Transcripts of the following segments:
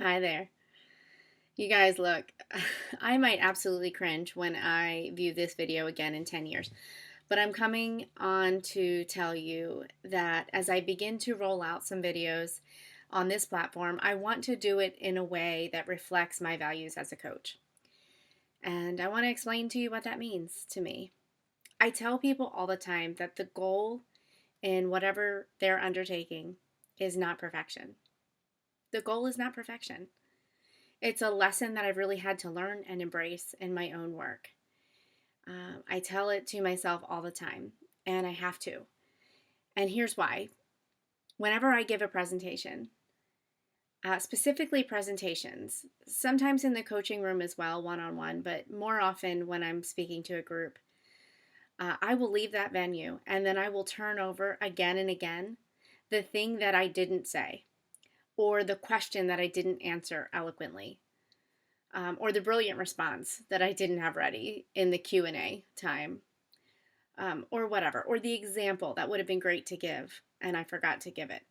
Hi there. You guys, look, I might absolutely cringe when I view this video again in 10 years, but I'm coming on to tell you that as I begin to roll out some videos on this platform, I want to do it in a way that reflects my values as a coach. And I want to explain to you what that means to me. I tell people all the time that the goal in whatever they're undertaking is not perfection. The goal is not perfection. It's a lesson that I've really had to learn and embrace in my own work. I tell it to myself all the time, and I have to. And here's why. Whenever I give a presentation, specifically presentations, sometimes in the coaching room as well, one on one, but more often when I'm speaking to a group, I will leave that venue and then I will turn over again and again the thing that I didn't say or the question that I didn't answer eloquently. Or the brilliant response that I didn't have ready in the Q&A time, or whatever, or the example that would have been great to give and I forgot to give it.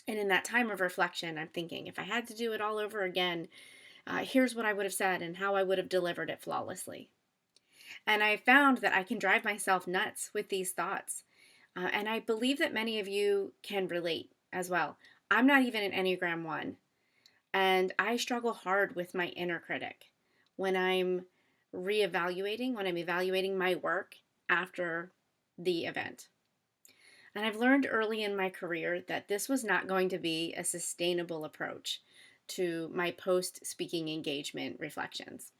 And in that time of reflection, I'm thinking, if I had to do it all over again, here's what I would have said and how I would have delivered it flawlessly. And I found that I can drive myself nuts with these thoughts. And I believe that many of you can relate as well. I'm not even an Enneagram 1. And I struggle hard with my inner critic when I'm when I'm evaluating my work after the event. And I've learned early in my career that this was not going to be a sustainable approach to my post speaking engagement reflections.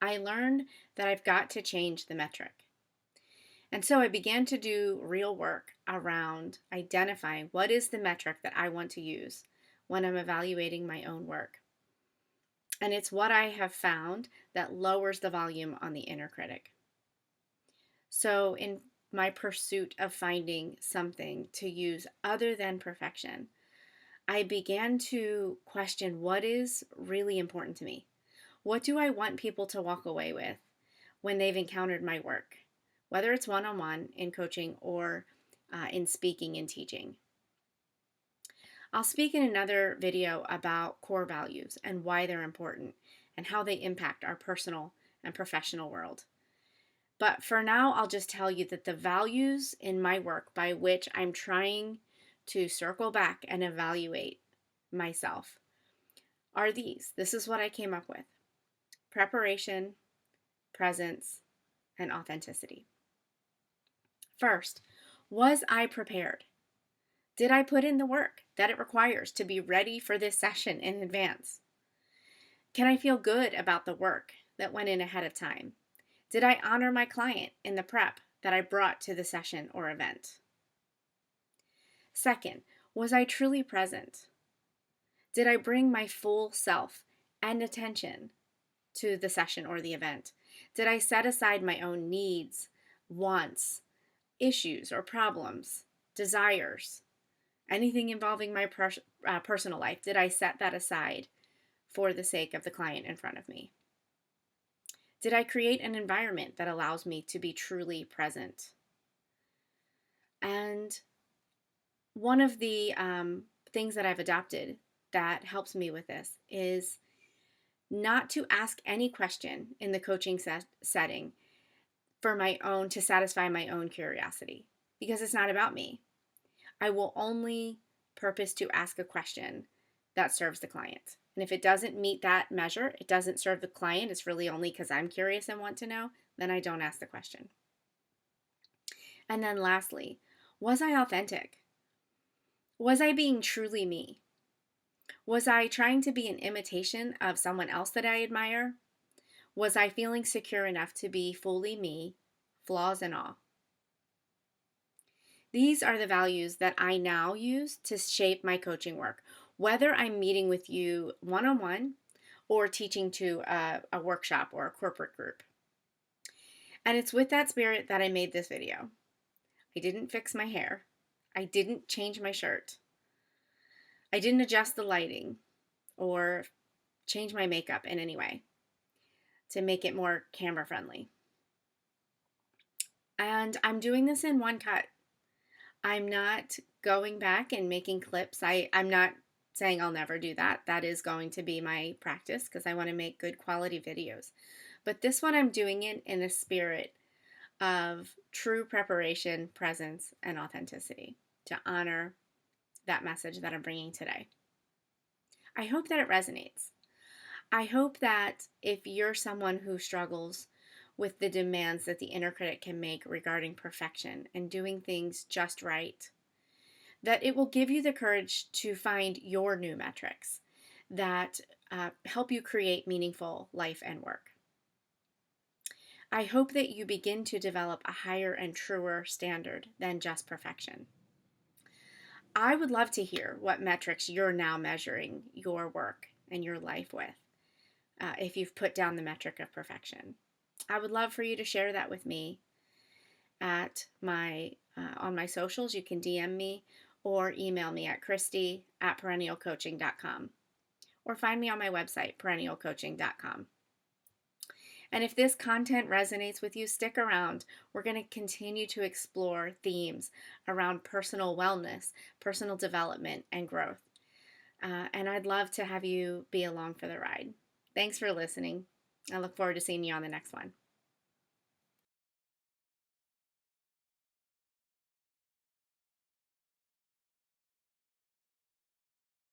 I learned that I've got to change the metric. And so I began to do real work around identifying what is the metric that I want to use when I'm evaluating my own work. And it's what I have found that lowers the volume on the inner critic. So, in my pursuit of finding something to use other than perfection, I began to question what is really important to me. What do I want people to walk away with when they've encountered my work, whether it's one on one in coaching or in speaking and teaching? I'll speak in another video about core values and why they're important and how they impact our personal and professional world. But for now, I'll just tell you that the values in my work by which I'm trying to circle back and evaluate myself are these. This is what I came up with: preparation, presence, and authenticity. First, was I prepared? Did I put in the work that it requires to be ready for this session in advance? Can I feel good about the work that went in ahead of time? Did I honor my client in the prep that I brought to the session or event? Second, was I truly present? Did I bring my full self and attention to the session or the event? Did I set aside my own needs, wants, issues or problems, desires, anything involving my personal life? Did I set that aside for the sake of the client in front of me? Did I create an environment that allows me to be truly present? And one of the things that I've adopted that helps me with this is not to ask any question in the coaching setting to satisfy my own curiosity, because it's not about me. I will only purpose to ask a question that serves the client. And if it doesn't meet that measure, it doesn't serve the client, it's really only because I'm curious and want to know, then I don't ask the question. And then lastly, was I authentic? Was I being truly me? Was I trying to be an imitation of someone else that I admire? Was I feeling secure enough to be fully me, flaws and all? These are the values that I now use to shape my coaching work, whether I'm meeting with you one-on-one or teaching to a workshop or a corporate group. And it's with that spirit that I made this video. I didn't fix my hair. I didn't change my shirt. I didn't adjust the lighting or change my makeup in any way to make it more camera friendly. And I'm doing this in one cut. I'm not going back and making clips. I'm not saying I'll never do that. That is going to be my practice because I want to make good quality videos. But this one I'm doing it in the spirit of true preparation, presence, and authenticity to honor that message that I'm bringing today. I hope that it resonates. I hope that if you're someone who struggles with the demands that the inner critic can make regarding perfection and doing things just right, that it will give you the courage to find your new metrics that help you create meaningful life and work. I hope that you begin to develop a higher and truer standard than just perfection. I would love to hear what metrics you're now measuring your work and your life with, if you've put down the metric of perfection. I would love for you to share that with me at on my socials. You can DM me or email me at christy@perennialcoaching.com, or find me on my website, perennialcoaching.com. And if this content resonates with you, stick around. We're going to continue to explore themes around personal wellness, personal development, and growth. And I'd love to have you be along for the ride. Thanks for listening. I look forward to seeing you on the next one.